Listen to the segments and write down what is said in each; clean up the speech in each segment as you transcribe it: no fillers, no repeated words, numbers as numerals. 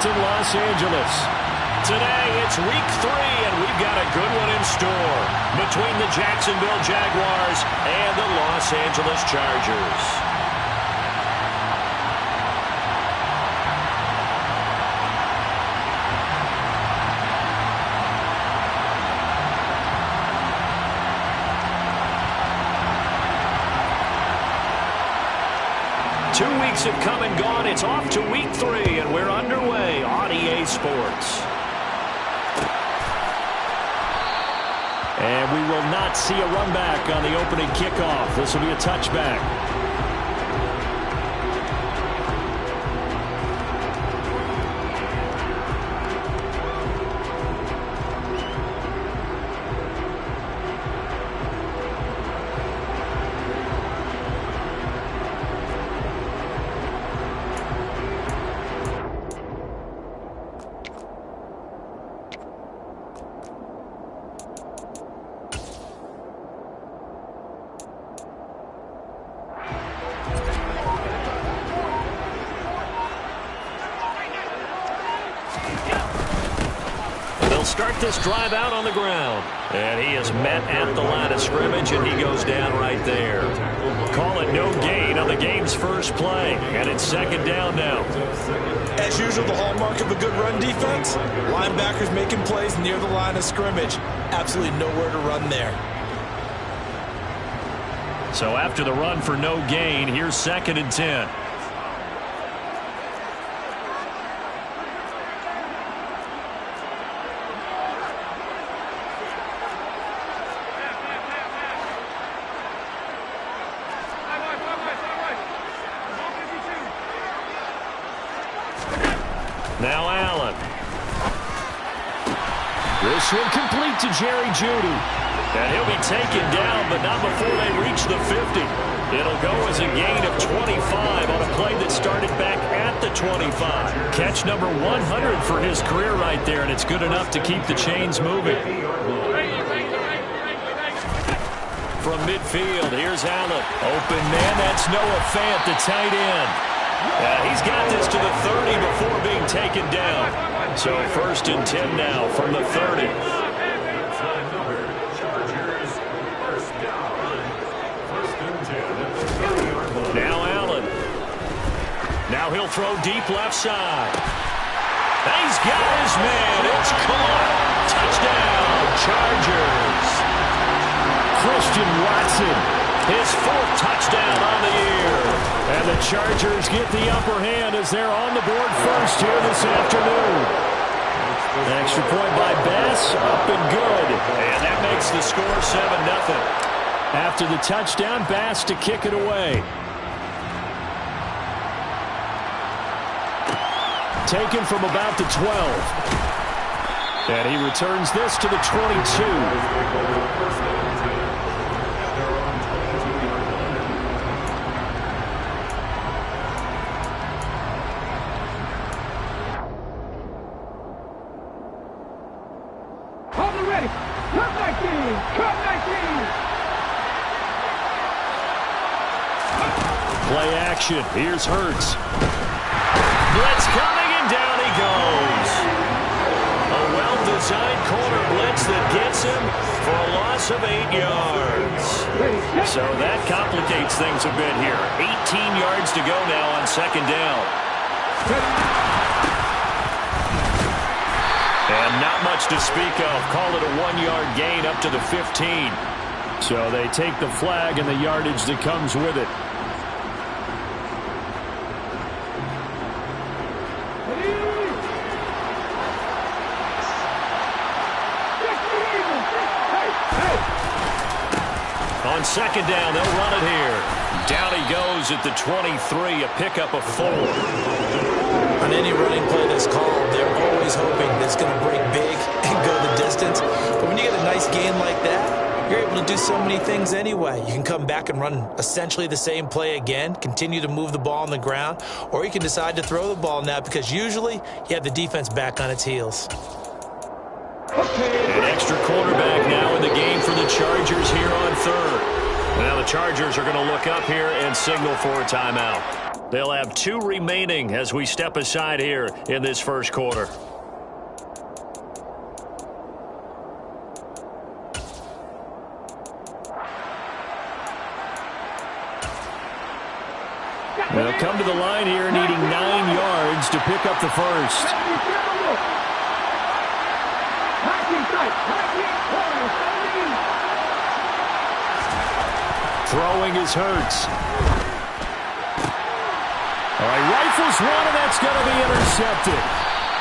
in Los Angeles. Today, it's week 3, and we've got a good one in store between the Jacksonville Jaguars and the Los Angeles Chargers. Weeks have come and gone. It's off to week 3, and we're underway on EA Sports. And we will not see a run back on the opening kickoff. This will be a touchback. Start this drive out on the ground. And he is met at the line of scrimmage, and he goes down right there. Call it no gain on the game's first play. And it's second down now. As usual, the hallmark of a good run defense, linebackers making plays near the line of scrimmage. Absolutely nowhere to run there. So after the run for no gain, here's 2nd and 10. Now Allen. This one complete to Jerry Jeudy. And he'll be taken down, but not before they reach the 50. It'll go as a gain of 25 on a play that started back at the 25. Catch number 100 for his career right there, and it's good enough to keep the chains moving. From midfield, here's Allen. Open man, that's Noah Fant, the tight end. He's got this to the 30 before being taken down. So 1st and 10 now from the 30. Now Allen. Now he'll throw deep left side. He's got his man. It's caught. Touchdown, Chargers. Christian Watson, his 4th touchdown on the year. And the Chargers get the upper hand as they're on the board first here this afternoon. Extra point by Bass, up and good. And that makes the score 7-0. After the touchdown, Bass to kick it away. Taken from about the 12. And he returns this to the 22. Play action. Here's Hurts. Blitz coming, and down he goes. A well-designed corner blitz that gets him for a loss of 8 yards. So that complicates things a bit here. 18 yards to go now on 2nd down. And not much to speak of. Call it a 1-yard gain up to the 15. So they take the flag and the yardage that comes with it. On 2nd down, they'll run it here. Down he goes at the 23, a pickup of 4. On any running play that's called, they're always hoping that it's going to break big and go the distance. But when you get a nice gain like that, you're able to do so many things anyway. You can come back and run essentially the same play again, continue to move the ball on the ground, or you can decide to throw the ball now because usually you have the defense back on its heels. An extra quarterback now in the game for the Chargers here on 3rd. Now the Chargers are going to look up here and signal for a timeout. They'll have 2 remaining as we step aside here in this first quarter. They'll come to the line here needing 9 yards to pick up the first. Throwing is Hurts. All right, rifles one, and that's going to be intercepted.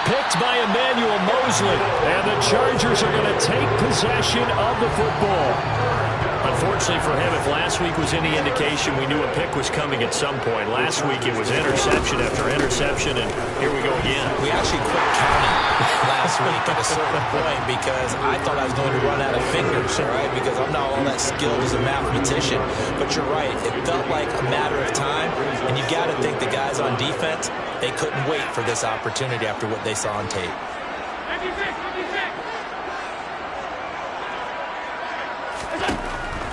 Picked by Emmanuel Mosley, and the Chargers are going to take possession of the football. Unfortunately for him, if last week was any indication, we knew a pick was coming at some point. Last week it was interception after interception, and here we go again. We actually quit counting last week at a certain point because I thought I was going to run out of fingers, right? Because I'm not all that skilled as a mathematician. But you're right. It felt like a matter of time, and you got to think the guys on defense, they couldn't wait for this opportunity after what they saw on tape.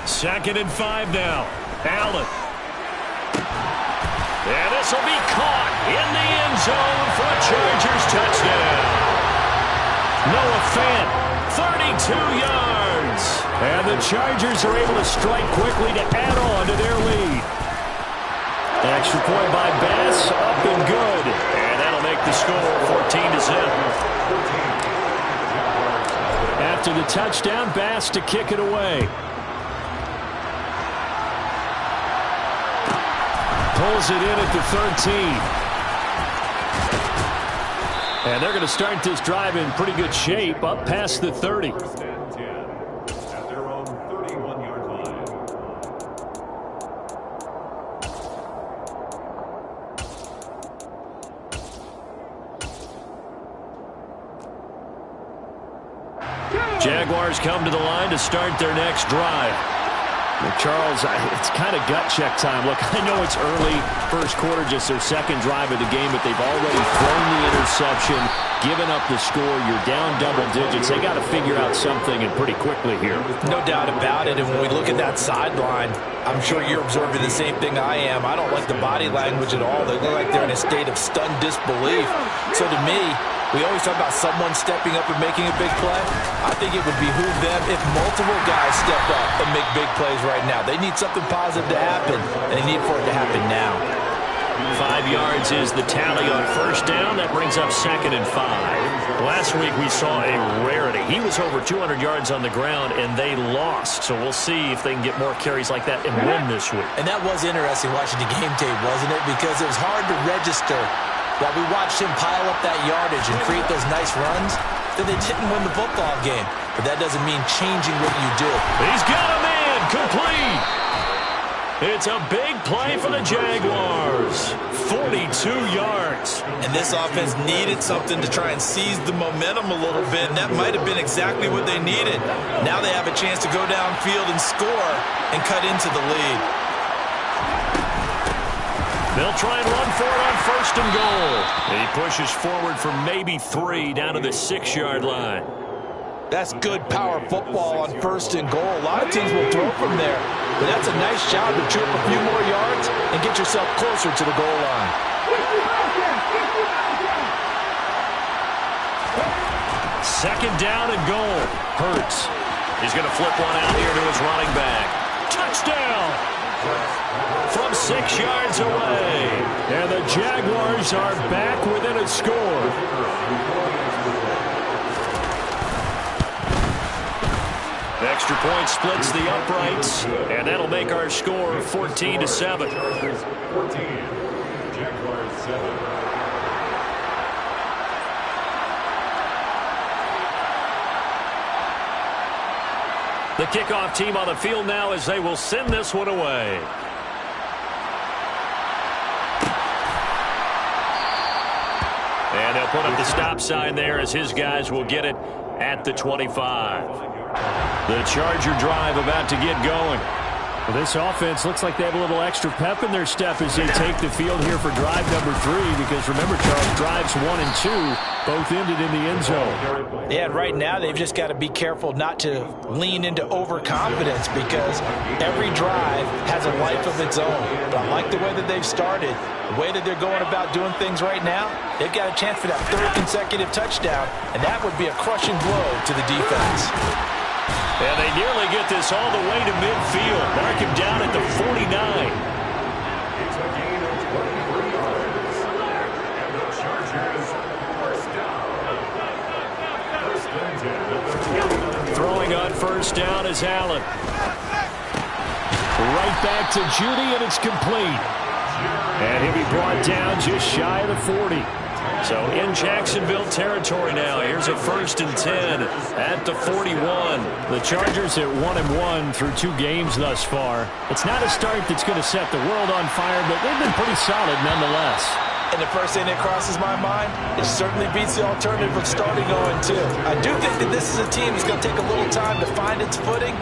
Second and 5 now. Allen. And this will be caught in the end zone for a Chargers touchdown. Noah Fant, 32 yards. And the Chargers are able to strike quickly to add on to their lead. Extra point by Bass, up and good. And that'll make the score 14-0. After the touchdown, Bass to kick it away. Pulls it in at the 13. And they're going to start this drive in pretty good shape, up past the 30. Jaguars come to the line to start their next drive. Well, Charles, it's kind of gut check time. Look, I know it's early, first quarter, just their second drive of the game, but they've already thrown the interception, given up the score. You're down double digits. They got to figure out something, and pretty quickly here. No doubt about it, and when we look at that sideline, I'm sure you're observing the same thing I am. I don't like the body language at all. They look like they're in a state of stunned disbelief. So to me, we always talk about someone stepping up and making a big play. I think it would behoove them if multiple guys step up and make big plays right now. They need something positive to happen, and they need for it to happen now. 5 yards is the tally on first down. That brings up second and 5. Last week we saw a rarity. He was over 200 yards on the ground, and they lost. So we'll see if they can get more carries like that and win this week. And that was interesting watching the game tape, wasn't it? Because it was hard to register while we watched him pile up that yardage and create those nice runs, that they didn't win the football game. But that doesn't mean changing what you do. He's got a man, complete. It's a big play for the Jaguars. 42 yards. And this offense needed something to try and seize the momentum a little bit, and that might have been exactly what they needed. Now they have a chance to go downfield and score and cut into the lead. They'll try and run for it on first and goal. And he pushes forward for maybe 3 down to the 6-yard line. That's good power football on first and goal. A lot of teams will throw from there, but that's a nice job to chew up a few more yards and get yourself closer to the goal line. Second down and goal. Hurts. He's going to flip one out here to his running back. Touchdown! From 6 yards away. And the Jaguars are back within a score. Extra point splits the uprights, and that'll make our score 14-7. 14, Jaguars 7. The kickoff team on the field now as they will send this one away. And they'll put up the stop sign there as his guys will get it at the 25. The Charger drive about to get going. Well, this offense looks like they have a little extra pep in their step as they take the field here for drive number 3, because remember, Charles, drives 1 and 2 both ended in the end zone. Yeah, right now they've just got to be careful not to lean into overconfidence, because every drive has a life of its own. But I like the way that they've started, the way that they're going about doing things right now. They've got a chance for that 3rd consecutive touchdown, and that would be a crushing blow to the defense. And they nearly get this all the way to midfield. Mark him down at the 49. It's a gain of 23 yards. And the Chargers first down. First and 10. Throwing on first down is Allen. Right back to Judy, and it's complete. And he'll be brought down just shy of the 40. So in Jacksonville territory now. Here's a 1st and 10 at the 41. The Chargers at 1-1 through 2 games thus far. It's not a start that's going to set the world on fire, but they've been pretty solid nonetheless. And the first thing that crosses my mind, it certainly beats the alternative of starting 0-2. I do think that this is a team that's going to take a little time to find its footing.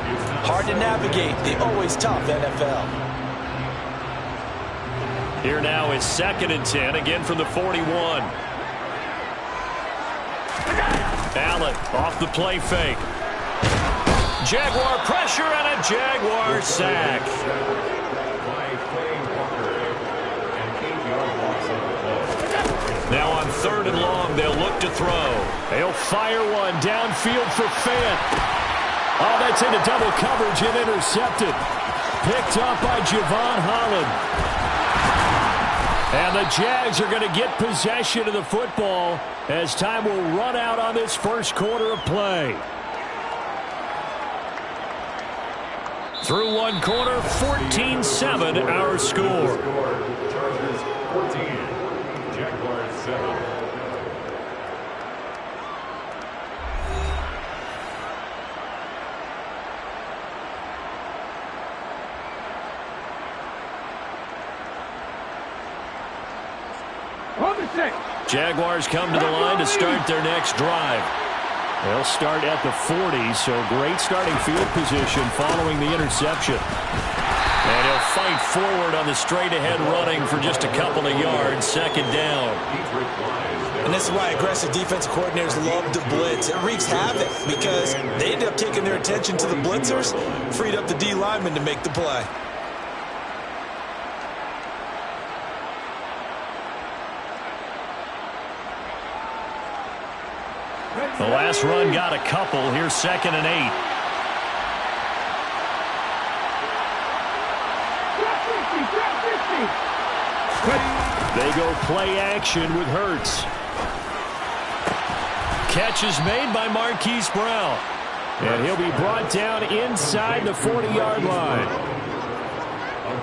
Hard to navigate the always tough NFL. Here now is 2nd and 10, again from the 41. Allen off the play fake. Jaguar pressure and a Jaguar sack. Now on 3rd and long, they'll look to throw. They'll fire one downfield for Fant. Oh, that's into double coverage and intercepted. Picked up by Javon Holland. And the Jags are going to get possession of the football as time will run out on this first quarter of play. Through one quarter, 14-7 our score. Chargers 14, Jaguars 7. Jaguars come to the line to start their next drive. They'll start at the 40, so great starting field position following the interception. And he'll fight forward on the straight-ahead running for just a couple of yards, 2nd down. And this is why aggressive defensive coordinators love to blitz. It wreaks havoc because they end up taking their attention to the blitzers, freed up the D lineman to make the play. The last run got a couple. Here's 2nd and 8. They go play action with Hurts. Catch is made by Marquise Brown. And he'll be brought down inside the 40-yard line.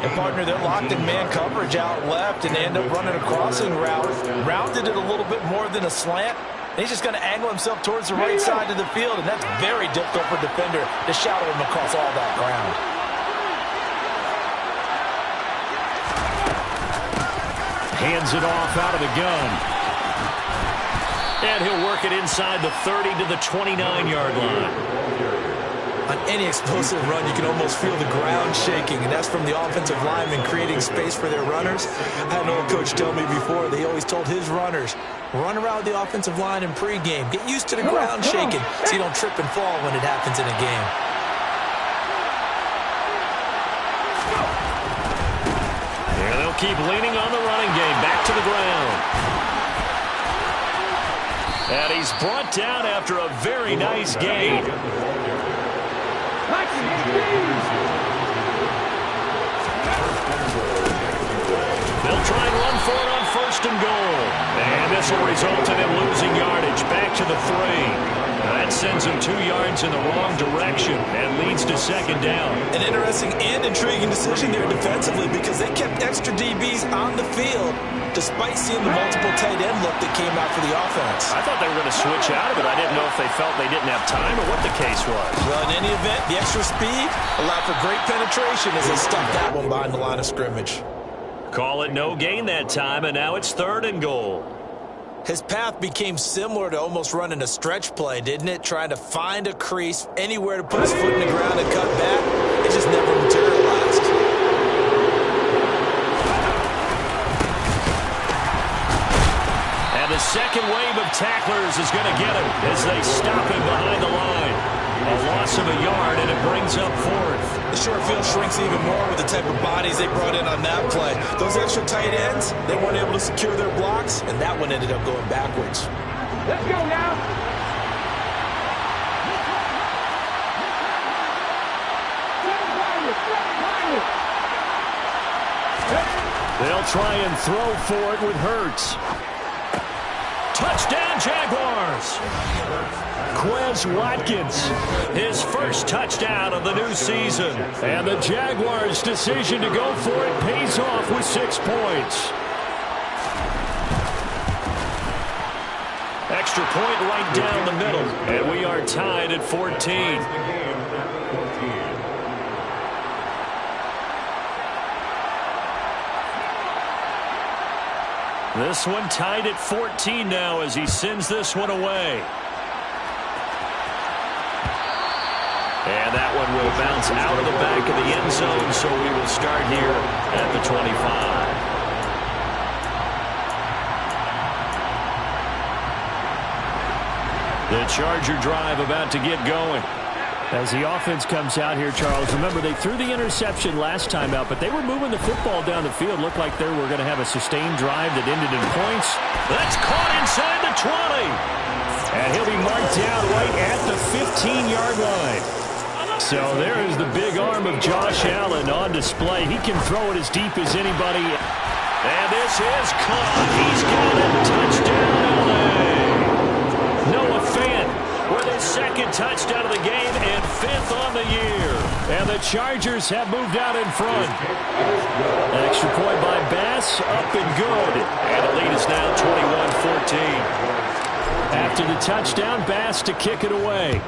And partner, they're locked in man coverage out left, and they end up running a crossing route. Rounded it a little bit more than a slant. He's just going to angle himself towards the right side of the field, and that's very difficult for a defender to shadow him across all that ground. Hands it off out of the gun. And he'll work it inside the 30 to the 29-yard line. On any explosive run, you can almost feel the ground shaking, and that's from the offensive linemen creating space for their runners. I had an old coach tell me before, they always told his runners, run around the offensive line in pregame. Get used to the ground shaking so you don't trip and fall when it happens in a game. Yeah, they'll keep leaning on the running game. Back to the ground. And he's brought down after a very nice gain. They'll try and run for it on 1st and goal. And this will result in him losing yardage. Back to the 3. That sends him 2 yards in the wrong direction and leads to 2nd down. An interesting and intriguing decision there defensively, because they kept extra DBs on the field despite seeing the multiple tight end look that came out for the offense. I thought they were going to switch out of it. I didn't know if they felt they didn't have time or what the case was. Well, in any event, the extra speed allowed for great penetration as they stuffed that one behind the line of scrimmage. Call it no gain that time, and now it's 3rd and goal. His path became similar to almost running a stretch play, didn't it? Trying to find a crease, anywhere to put his foot in the ground and cut back. It just never materialized. second wave of tacklers is going to get him as they stop him behind the line. A loss of a yard, and it brings up fourth. The short field shrinks even more with the type of bodies they brought in on that play. Those extra tight ends, they weren't able to secure their blocks, and that one ended up going backwards. Let's go now. They'll try and throw for it with Hurts. Touchdown, Jaguars. Quez Watkins, his first touchdown of the new season. And the Jaguars' decision to go for it pays off with 6 points. Extra point right down the middle. And we are tied at 14. This one tied at 14 now as he sends this one away. And that one will bounce out of the back of the end zone, so we will start here at the 25. The Charger drive about to get going. As the offense comes out here, Charles, remember they threw the interception last time out, but they were moving the football down the field. Looked like they were going to have a sustained drive that ended in points. That's caught inside the 20. And he'll be marked down right at the 15-yard line. So there is the big arm of Josh Allen on display. He can throw it as deep as anybody. And this is caught. He's got it. Touchdown, LA. Noah Fant with his second touchdown of the game and 5th on the year. And the Chargers have moved out in front. An extra point by Bass, up and good. And the lead is now 21-14. After the touchdown, Bass to kick it away.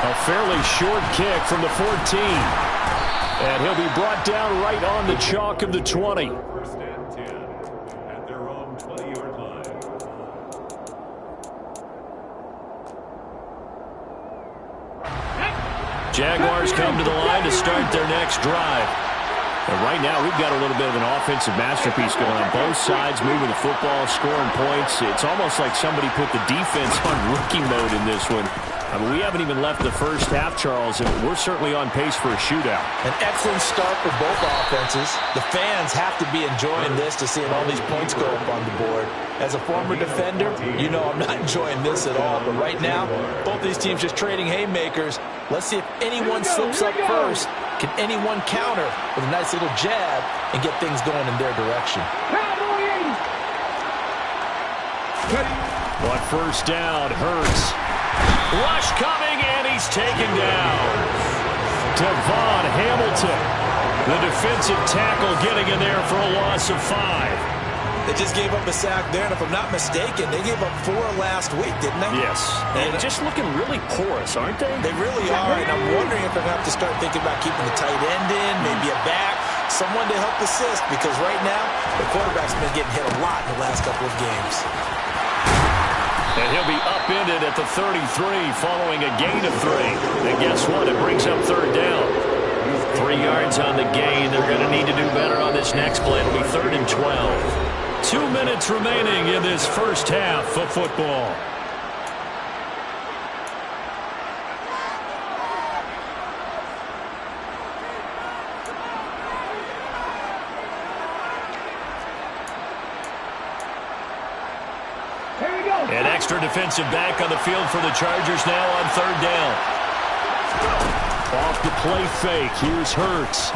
A fairly short kick from the 14. And he'll be brought down right on the chalk of the 20. First and 10 at their own 20-yard line. Jaguars come to the line to start their next drive. And right now, we've got a little bit of an offensive masterpiece going on both sides, moving the football, scoring points. It's almost like somebody put the defense on rookie mode in this one. I mean, we haven't even left the first half, Charles, and we're certainly on pace for a shootout. An excellent start for both offenses. The fans have to be enjoying this to seeing all these points go up on the board. As a former defender, you know I'm not enjoying this at all. But right now, both these teams just trading haymakers. Let's see if anyone slips up first. Can anyone counter with a nice little jab and get things going in their direction? On first down, Hurts. Rush coming, and he's taken down. Devon Hamilton, the defensive tackle, getting in there for a loss of 5. They just gave up a sack there, and if I'm not mistaken, they gave up 4 last week, didn't they? Yes, and just looking really porous, aren't they? They really are, and I'm wondering if they're going to have to start thinking about keeping the tight end in, maybe a back, someone to help assist, because right now, the quarterback's been getting hit a lot in the last couple of games. And he'll be upended at the 33 following a gain of 3. And guess what? It brings up third down. 3 yards on the gain. They're going to need to do better on this next play. It'll be 3rd and 12. 2 minutes remaining in this first half of football. An extra defensive back on the field for the Chargers now on 3rd down. Off the play fake. Here's Hurts.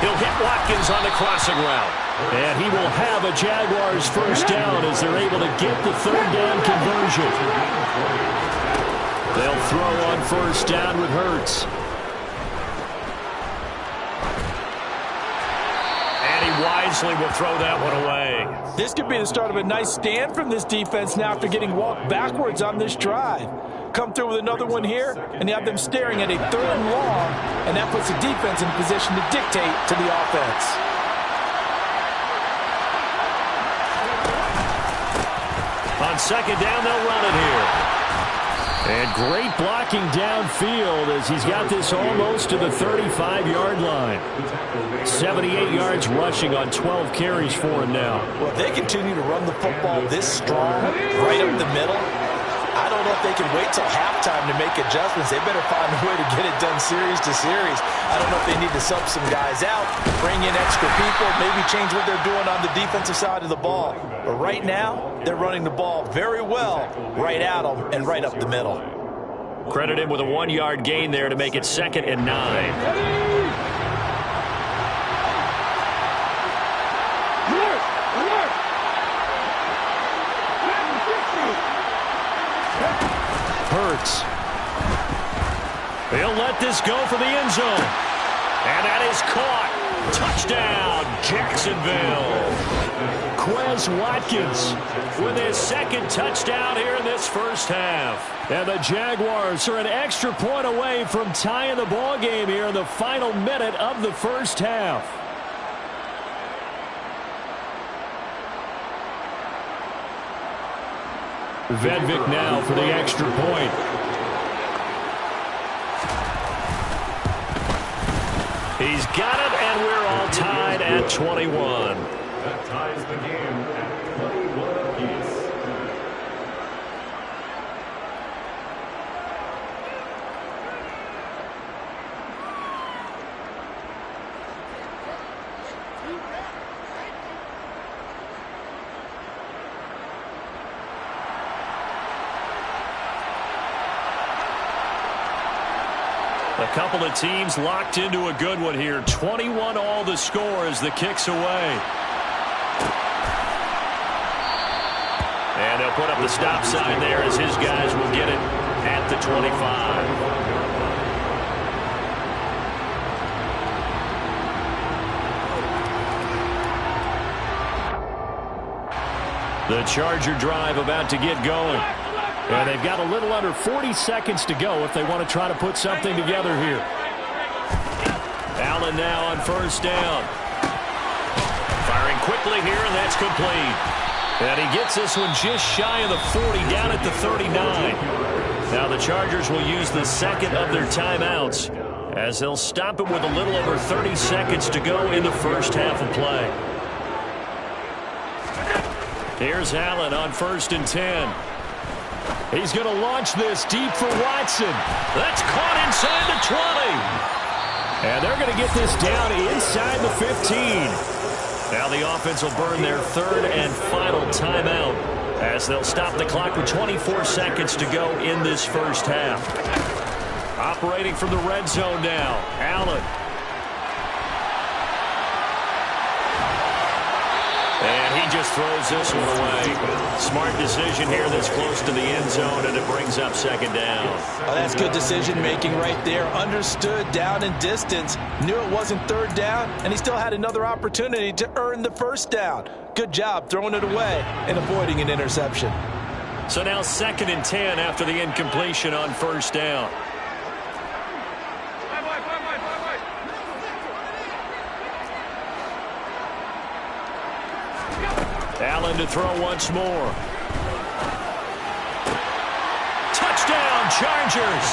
He'll hit Watkins on the crossing route. And he will have a Jaguars first down as they're able to get the 3rd down conversion. They'll throw on first down with Hurts. Wisely will throw that one away. This could be the start of a nice stand from this defense now after getting walked backwards on this drive. Come through with another one here, and you have them staring at a 3rd and long, and that puts the defense in a position to dictate to the offense. On 2nd down, they'll run it here. And great blocking downfield as he's got this almost to the 35-yard line. 78 yards rushing on 12 carries for him now. Well, if they continue to run the football this strong, right up the middle, I don't know if they can wait till halftime to make adjustments. They better find a way to get it done series to series. I don't know if they need to sub some guys out, bring in extra people, maybe change what they're doing on the defensive side of the ball. But right now, they're running the ball very well right at them and right up the middle. Credit him with a 1-yard gain there to make it 2nd and 9. Hurts. He'll let this go for the end zone. And that is caught. Touchdown, Jacksonville. Quez Watkins with his 2nd touchdown here in this first half. And the Jaguars are an extra point away from tying the ball game here in the final minute of the first half. Vedvik now for the extra point. He's got it, and we're all tied at 21. That ties the game at 21 apiece. A couple of teams locked into a good one here. 21 all the score as the kick's away. And they'll put up the stop sign there as his guys will get it at the 25. The Charger drive about to get going. And they've got a little under 40 seconds to go if they want to try to put something together here. Allen now on 1st down. Firing quickly here, and that's complete. And he gets this one just shy of the 40, down at the 39. Now the Chargers will use the 2nd of their timeouts as they'll stop it with a little over 30 seconds to go in the first half of play. Here's Allen on 1st and 10. He's going to launch this deep for Watson. That's caught inside the 20. And they're going to get this down inside the 15. Now the offense will burn their 3rd and final timeout as they'll stop the clock with 24 seconds to go in this first half. Operating from the red zone now, Allen. And he just throws this one away. Smart decision here that's close to the end zone, and it brings up 2nd down. Oh, that's good decision-making right there. Understood down and distance. Knew it wasn't 3rd down, and he still had another opportunity to earn the 1st down. Good job throwing it away and avoiding an interception. So now 2nd and 10 after the incompletion on 1st down. Allen to throw once more. Touchdown, Chargers!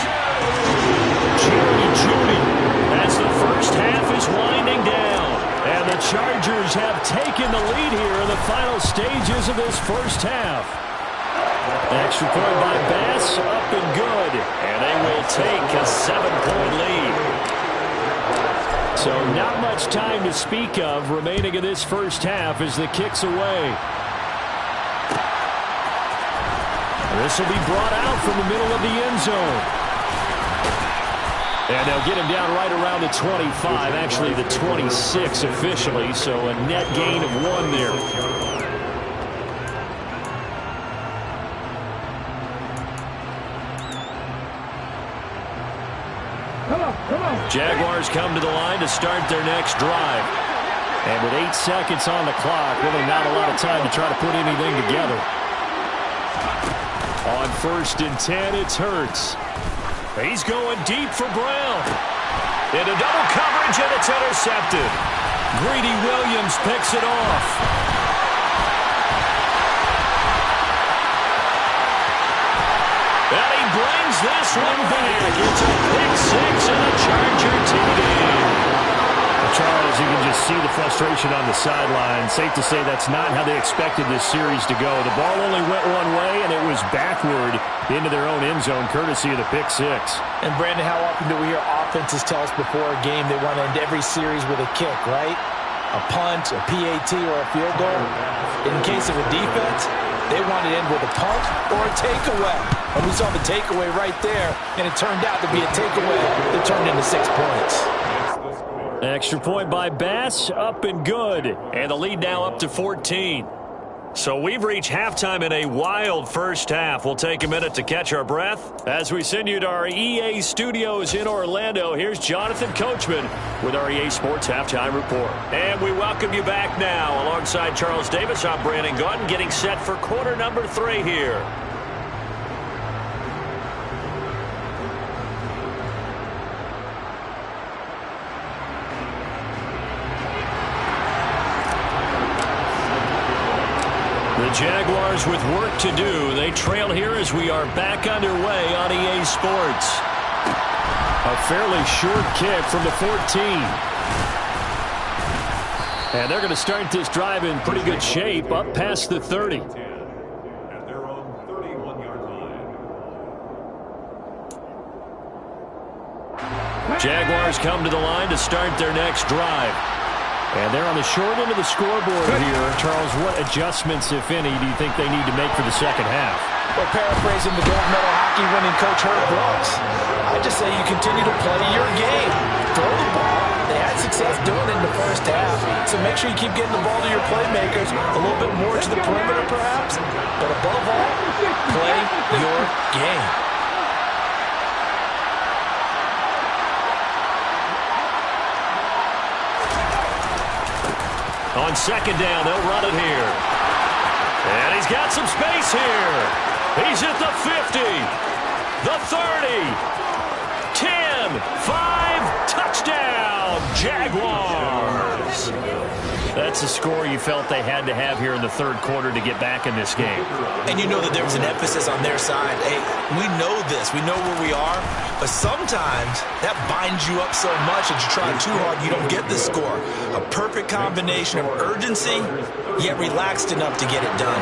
Judy as the first half is winding down. And the Chargers have taken the lead here in the final stages of this first half. Extra point by Bass, up and good. And they will take a 7-point lead. So not much time to speak of remaining in this first half as the kick's away. This will be brought out from the middle of the end zone. And they'll get him down right around the 25, actually the 26 officially, so a net gain of 1 there. Jaguars come to the line to start their next drive. And with 8 seconds on the clock, really not a lot of time to try to put anything together. On 1st and 10, it's Hurts. He's going deep for Brown. Into double coverage, and it's intercepted. Greedy Williams picks it off. And he brings this one back. It's a pick six and a Charger TD. Charles, you can just see the frustration on the sideline. Safe to say that's not how they expected this series to go. The ball only went one way, and it was backward into their own end zone, courtesy of the pick six. And, Brandon, how often do we hear offenses tell us before a game they want to end every series with a kick, right? A punt, a PAT, or a field goal. In case of a defense, they want to end with a punt or a takeaway. And we saw the takeaway right there, and it turned out to be a takeaway that turned into 6 points. Extra point by Bass, up and good. And the lead now up to 14. So we've reached halftime in a wild first half. We'll take a minute to catch our breath as we send you to our EA studios in Orlando. Here's Jonathan Coachman with our EA Sports Halftime Report. And we welcome you back now. Alongside Charles Davis, I'm Brandon Gaudin, getting set for quarter number 3 here. The Jaguars with work to do. They trail here as we are back underway on EA Sports. A fairly short kick from the 14. And they're going to start this drive in pretty good shape, up past the 30. At their own 31-yard line. Jaguars come to the line to start their next drive. And they're on the short end of the scoreboard here. Charles, what adjustments, if any, do you think they need to make for the second half? Well, paraphrasing the gold medal hockey winning coach Herb Brooks, I just say you continue to play your game. Throw the ball. They had success doing it in the first half. So make sure you keep getting the ball to your playmakers, a little bit more to the perimeter perhaps. But above all, play your game. On second down, they'll run it here. And he's got some space here. He's at the 50, the 30, 10, 5, touchdown, Jaguars. That's a score you felt they had to have here in the third quarter to get back in this game. And you know that there was an emphasis on their side. Hey, we know this. We know where we are. But sometimes that binds you up so much that you try too hard, you don't get the score. A perfect combination of urgency, yet relaxed enough to get it done.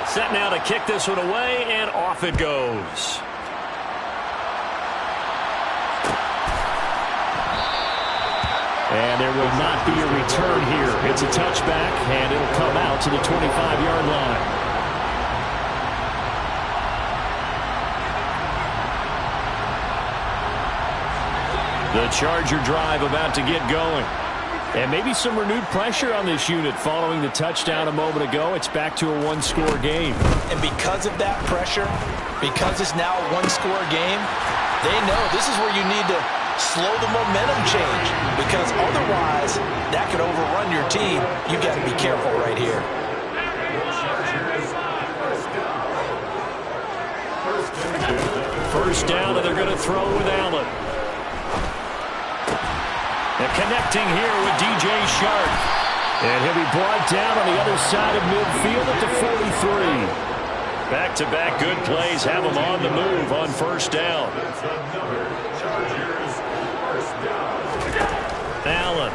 Set now to kick this one away, and off it goes. And there will not be a return here. It's a touchback, and it'll come out to the 25-yard line. The Charger drive about to get going. And maybe some renewed pressure on this unit following the touchdown a moment ago. It's back to a one-score game. And because of that pressure, because it's now a one-score game, they know this is where you need to slow the momentum change, because otherwise that could overrun your team. You got to be careful right here. First down, and they're going to throw with Allen. And connecting here with DJ Shark. And he'll be brought down on the other side of midfield at the 43. Back-to-back good plays have him on the move on first down. Allen.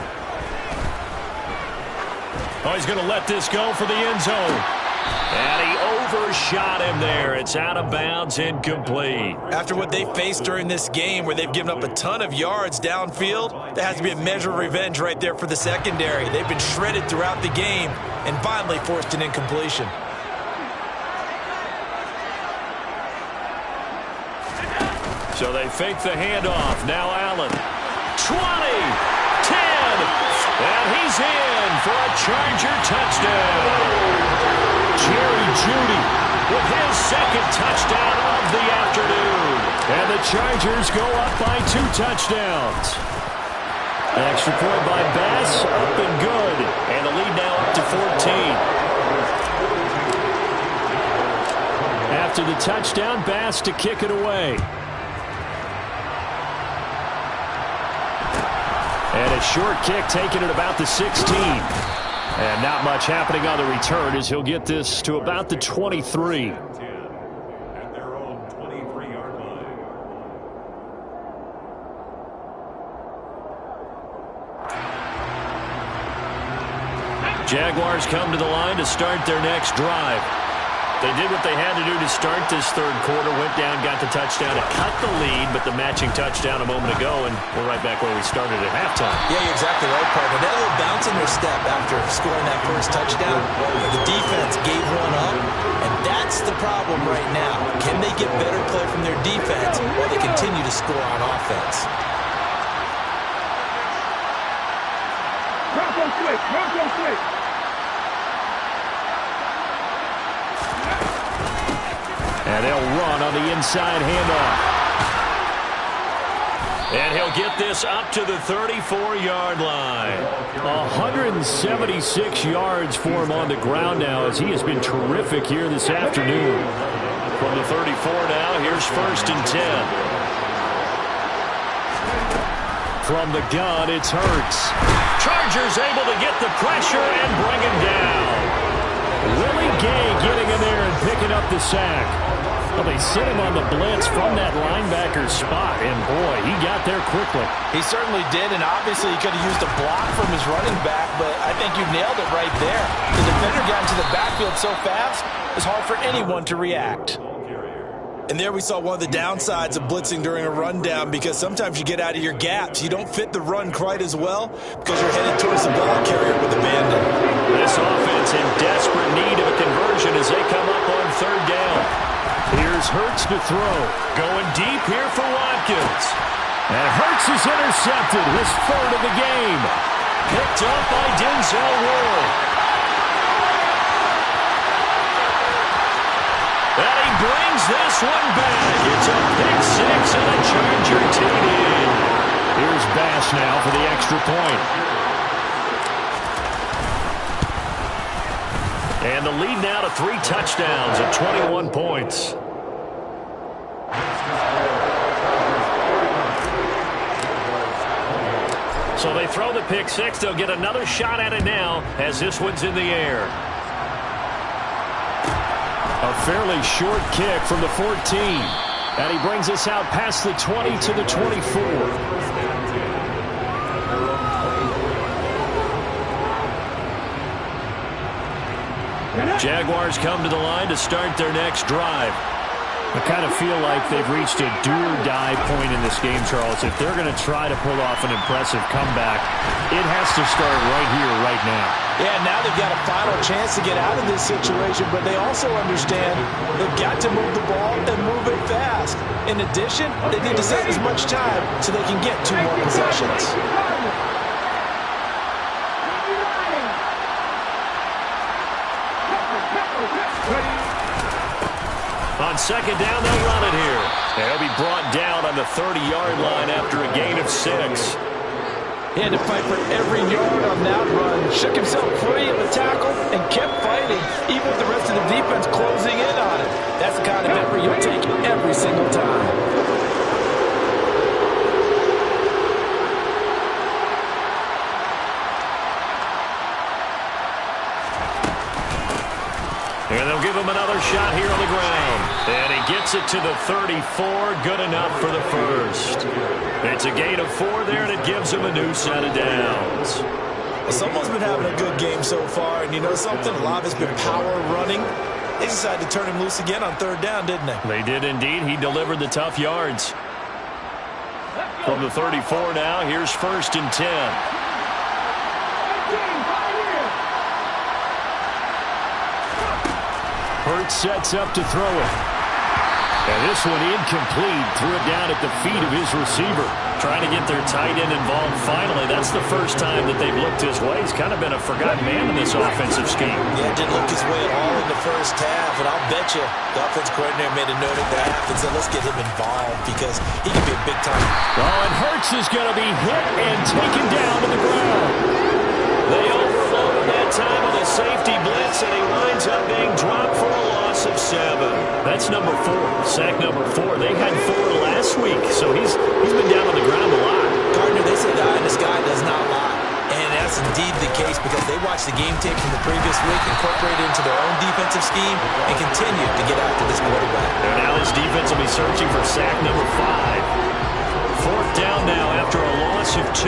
Oh, he's going to let this go for the end zone. And he overshot him there. It's out of bounds, incomplete. After what they faced during this game where they've given up a ton of yards downfield, there has to be a measure of revenge right there for the secondary. They've been shredded throughout the game and finally forced an incompletion. So they fake the handoff. Now Allen. 20, 10, and he's in for a Charger touchdown. Jerry Jeudy with his second touchdown of the afternoon. And the Chargers go up by 2 touchdowns. An extra point by Bass, up and good. And the lead now up to 14. After the touchdown, Bass to kick it away. And a short kick taken at about the 16. And not much happening on the return as he'll get this to about the 23. Jaguars come to the line to start their next drive. They did what they had to do to start this third quarter, went down, got the touchdown to cut the lead, but the matching touchdown a moment ago, and we're right back where we started at halftime. Yeah, you're exactly right, partner. They had a little bounce in their step after scoring that first touchdown. The defense gave one up, and that's the problem right now. Can they get better play from their defense while they continue to score on offense? Quick. And they'll run on the inside handoff. And he'll get this up to the 34-yard line. 176 yards for him on the ground now, as he has been terrific here this afternoon. From the 34 now, here's 1st and 10. From the gun, it's Hurts. Chargers able to get the pressure and bring him down. Willie Gay getting in there and picking up the sack. Well, they sent him on the blitz from that linebacker spot, and boy, he got there quickly. He certainly did, and obviously he could have used a block from his running back, but I think you nailed it right there. The defender got into the backfield so fast, it's hard for anyone to react. And there we saw one of the downsides of blitzing during a rundown, because sometimes you get out of your gaps. You don't fit the run quite as well because you're headed towards the ball carrier with abandon. This offense in desperate need of a conversion as they come up on 3rd down. Here's Hurts to throw. Going deep here for Watkins. And Hurts is intercepted, his 3rd of the game. Picked up by Denzel Ward. And he brings this one back. It's a pick 6 and a Charger TD. Here's Bass now for the extra point. And the lead now to 3 touchdowns at 21 points. So they throw the pick 6. They'll get another shot at it now as this one's in the air. A fairly short kick from the 14. And he brings us out past the 20 to the 24. Jaguars come to the line to start their next drive. I kind of feel like they've reached a do-or-die point in this game, Charles. If they're going to try to pull off an impressive comeback, it has to start right here, right now. Yeah, now they've got a final chance to get out of this situation, but they also understand they've got to move the ball and move it fast. In addition, they need to save as much time so they can get 2 more possessions. On 2nd down, they'll run it here. They'll be brought down on the 30-yard line after a gain of 6. He had to fight for every yard on that run. Shook himself free of the tackle and kept fighting, even with the rest of the defense closing in on him. That's the kind of effort you'll take every single time. And they'll give him another shot here on the ground. And he gets it to the 34. Good enough for the 1st. It's a gain of 4 there, and it gives him a new set of downs. Well, someone's been having a good game so far, and you know something? A lot of it's been power running. They decided to turn him loose again on 3rd down, didn't they? They did indeed. He delivered the tough yards. From the 34 now, here's 1st and 10. Hurts sets up to throw it. And this one incomplete. Threw it down at the feet of his receiver. Trying to get their tight end involved finally. That's the first time that they've looked his way. He's kind of been a forgotten man in this offensive scheme. Yeah, didn't look his way at all in the first half. And I'll bet you the offense coordinator made a note at the half and said, let's get him involved because he can be a big time. Oh, and Hurts is going to be hit and taken down to the ground. They offload that time with a safety blitz, and he winds up being dropped for a loss of 7. That's number 4. Sack number 4. They had 4 last week, so he's been down on the ground a lot. Gardner, they say this guy does not lie. And that's indeed the case because they watched the game tape from the previous week, incorporated it into their own defensive scheme, and continue to get after this quarterback. And now this defense will be searching for sack number 5. 4th down now after a loss of 2.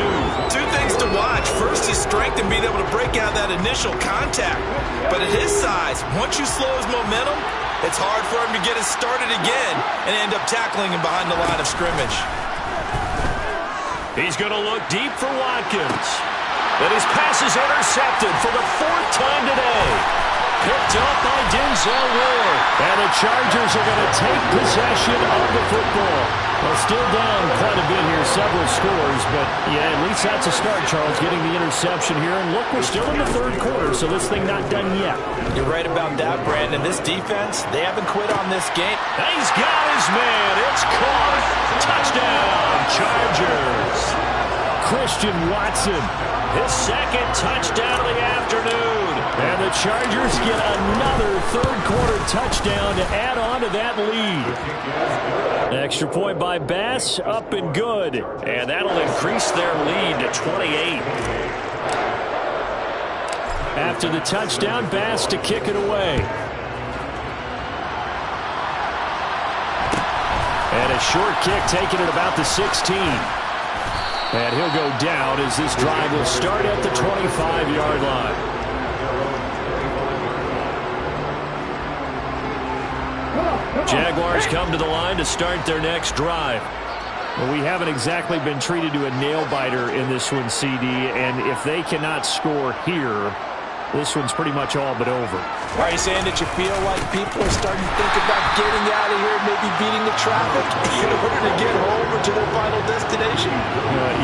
Two things to watch. First, his strength and being able to break out that initial contact. But at his size, once you slow his momentum, it's hard for him to get it started again and end up tackling him behind the line of scrimmage. He's going to look deep for Watkins. And his pass is intercepted for the 4th time today. Picked up by Denzel Ward. And the Chargers are going to take possession of the football. Well, still down quite a bit here, several scores, but yeah, at least that's a start, Charles, getting the interception here. And look, we're still in the 3rd quarter, so this thing not done yet. You're right about that, Brandon. This defense, they haven't quit on this game. He's got his man. It's caught. Touchdown, Chargers. Christian Watson. His 2nd touchdown of the afternoon. And the Chargers get another 3rd quarter touchdown to add on to that lead. Extra point by Bass, up and good. And that'll increase their lead to 28. After the touchdown, Bass to kick it away. And a short kick taken at about the 16. And he'll go down as this drive will start at the 25-yard line. Jaguars come to the line to start their next drive. Well, we haven't exactly been treated to a nail-biter in this one, CD, and if they cannot score here, this one's pretty much all but over. Are you saying that you feel like people are starting to think about getting out of here, maybe beating the traffic in order to get home or to their final destination?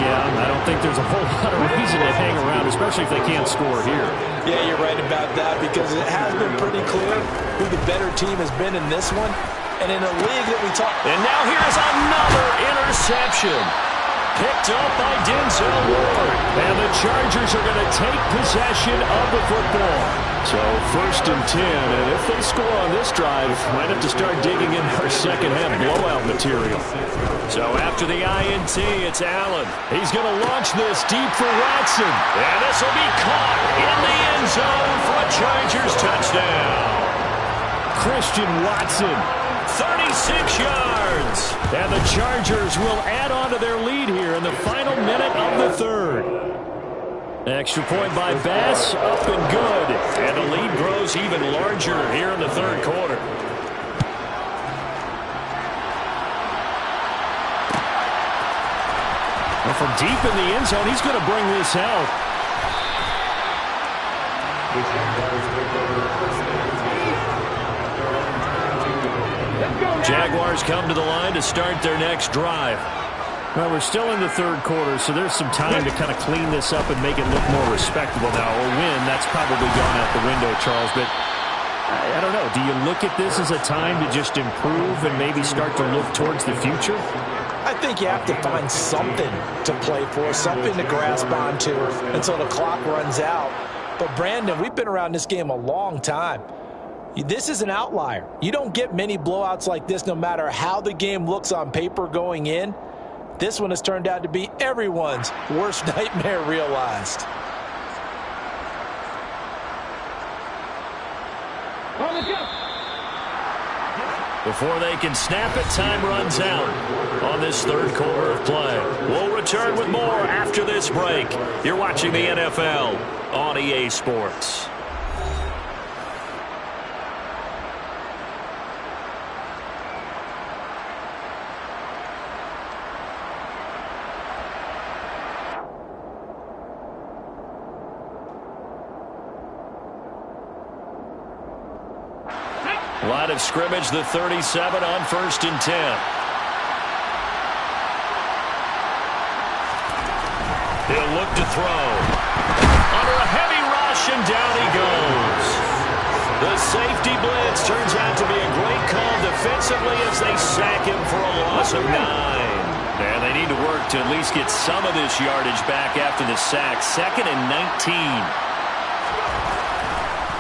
Yeah, I don't think there's a whole lot of reason to hang around, especially if they can't score here. Yeah, you're right about that because it has been pretty clear who the better team has been in this one. And in a league that we talk... And now here's another interception. Picked up by Denzel Ward. And the Chargers are going to take possession of the football. So 1st and 10, and if they score on this drive, might have to start digging in our second-half blowout material. So after the INT, it's Allen. He's going to launch this deep for Watson. And this will be caught in the end zone for a Chargers touchdown. Christian Watson. 36 yards. And the Chargers will add on to their lead here in the final minute of the 3rd. Extra point by Bass, up and good. And the lead grows even larger here in the 3rd quarter. Well, from deep in the end zone, he's going to bring this out. Jaguars come to the line to start their next drive. Well, we're still in the 3rd quarter, so there's some time to kind of clean this up and make it look more respectable now. A win, that's probably gone out the window, Charles, but I don't know. Do you look at this as a time to just improve and maybe start to look towards the future? I think you have to find something to play for, something to grasp onto until the clock runs out. But, Brandon, we've been around this game a long time. This is an outlier. You don't get many blowouts like this no matter how the game looks on paper going in. This one has turned out to be everyone's worst nightmare realized. Before they can snap it, time runs out on this 3rd quarter of play. We'll return with more after this break. You're watching the NFL on EA Sports. Line of scrimmage, the 37 on 1st and 10. He'll look to throw. Under a heavy rush, and down he goes. The safety blitz turns out to be a great call defensively as they sack him for a loss of 9. And they need to work to at least get some of this yardage back after the sack. 2nd and 19.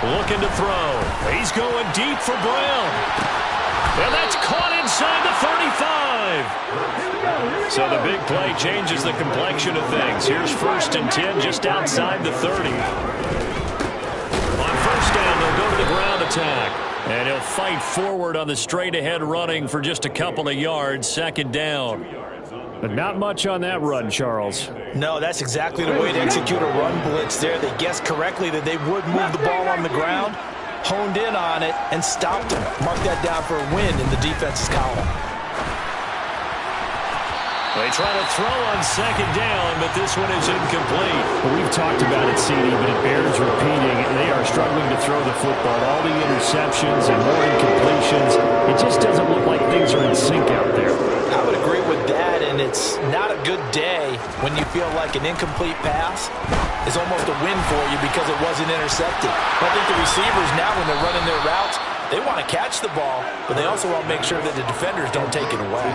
Looking to throw. He's going deep for Brown. And that's caught inside the 35. So the big play changes the complexion of things. Here's 1st and 10 just outside the 30. On 1st down, they'll go to the ground attack. And he'll fight forward on the straight-ahead running for just a couple of yards, second down. But not much on that run, Charles. No, that's exactly the way to execute a run blitz there. They guessed correctly that they would move the ball on the ground, honed in on it, and stopped him. Mark that down for a win in the defense's column. They try to throw on second down, but this one is incomplete. Well, we've talked about it, CD, but it bears repeating. They are struggling to throw the football. All the interceptions and more incompletions. It just doesn't look like things are in sync out there. I would agree with that, and it's not a good day when you feel like an incomplete pass is almost a win for you because it wasn't intercepted. I think the receivers now, when they're running their routes, they want to catch the ball, but they also want to make sure that the defenders don't take it away.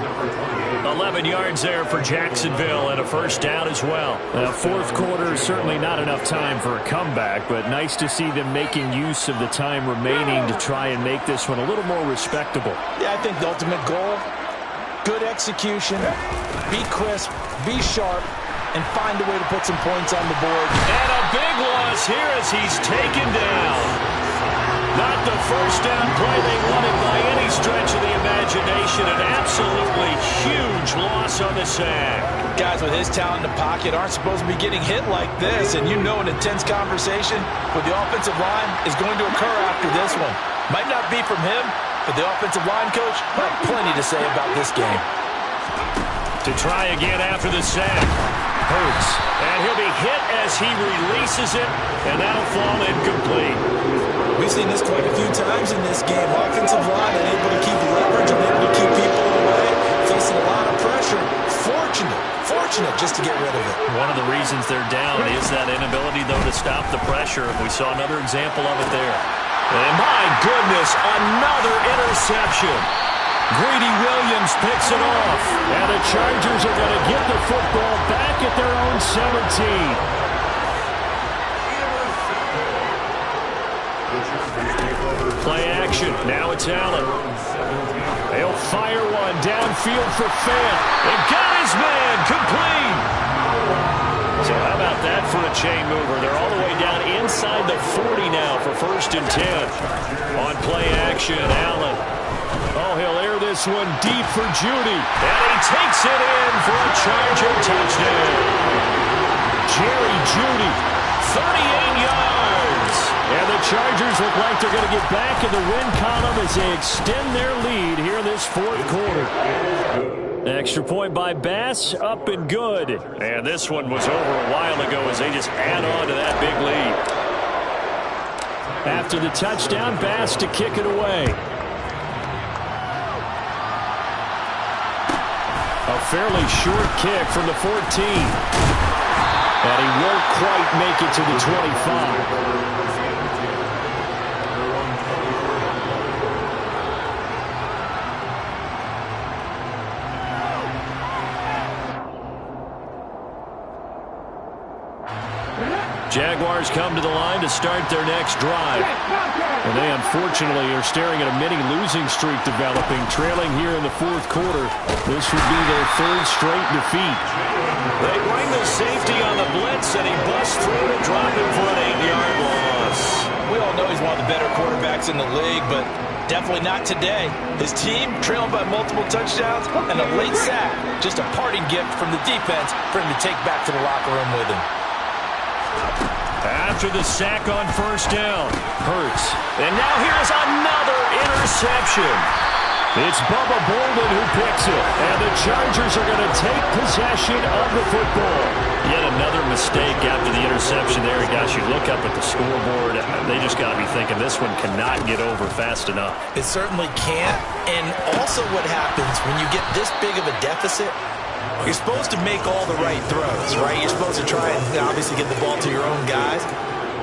11 yards there for Jacksonville and a first down as well. Fourth quarter, certainly not enough time for a comeback, but nice to see them making use of the time remaining to try and make this one a little more respectable. Yeah, I think the ultimate goal, good execution, be crisp, be sharp, and find a way to put some points on the board. And a big loss here as he's taken down. Not the first down play they wanted by any stretch of the imagination. An absolutely huge loss on the sack. Guys with his talent in the pocket aren't supposed to be getting hit like this, and you know an intense conversation with the offensive line is going to occur after this one. Might not be from him, but the offensive line coach will have plenty to say about this game. To try again after the sack. Hurts. And he'll be hit as he releases it, and that'll fall incomplete. We've seen this quite a few times in this game. Offensive line unable to keep leverage, unable to keep people away, facing a lot of pressure. Fortunate just to get rid of it. One of the reasons they're down is that inability, though, to stop the pressure. We saw another example of it there. And my goodness, another interception. Greedy Williams picks it off. And the Chargers are going to get the football back at their own 17. Play action. Now it's Allen. He'll fire one downfield for Fant. It got his man complete. So how about that for a chain mover? They're all the way down inside the 40 now for 1st and 10. On play action, Allen. Oh, he'll air this one deep for Judy. And he takes it in for a Charger touchdown. Jerry Judy. 38 yards. And the Chargers look like they're going to get back in the win column as they extend their lead here in this fourth quarter. Extra point by Bass, up and good. And this one was over a while ago as they just add on to that big lead. After the touchdown, Bass to kick it away. A fairly short kick from the 14. And he won't quite make it to the 25. Jaguars come to the line to start their next drive. And they unfortunately are staring at a mini losing streak developing, trailing here in the fourth quarter. This would be their 3rd straight defeat. They bring the safety on the blitz, and he busts through to drop him for an 8-yard loss. We all know he's one of the better quarterbacks in the league, but definitely not today. His team trailing by multiple touchdowns and a late sack. Just a parting gift from the defense for him to take back to the locker room with him. After the sack on 1st down, Hurts. And now here's another interception. It's Bubba Bolden who picks it. And the Chargers are going to take possession of the football. Yet another mistake after the interception there. Gosh, you look up at the scoreboard, they just got to be thinking this one cannot get over fast enough. It certainly can't. And also what happens when you get this big of a deficit, you're supposed to make all the right throws, right? You're supposed to try and obviously get the ball to your own guys.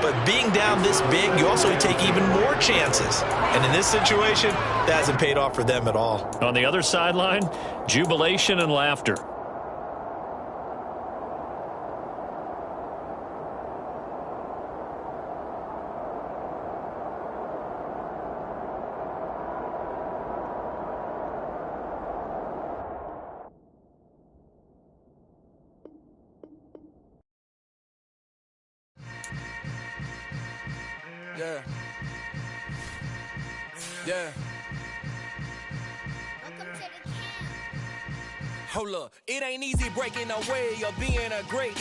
But being down this big, you also take even more chances. And in this situation, that hasn't paid off for them at all. On the other sideline, jubilation and laughter. Yeah. Yeah. Welcome to the camp. Hold up. It ain't easy breaking away or being a great.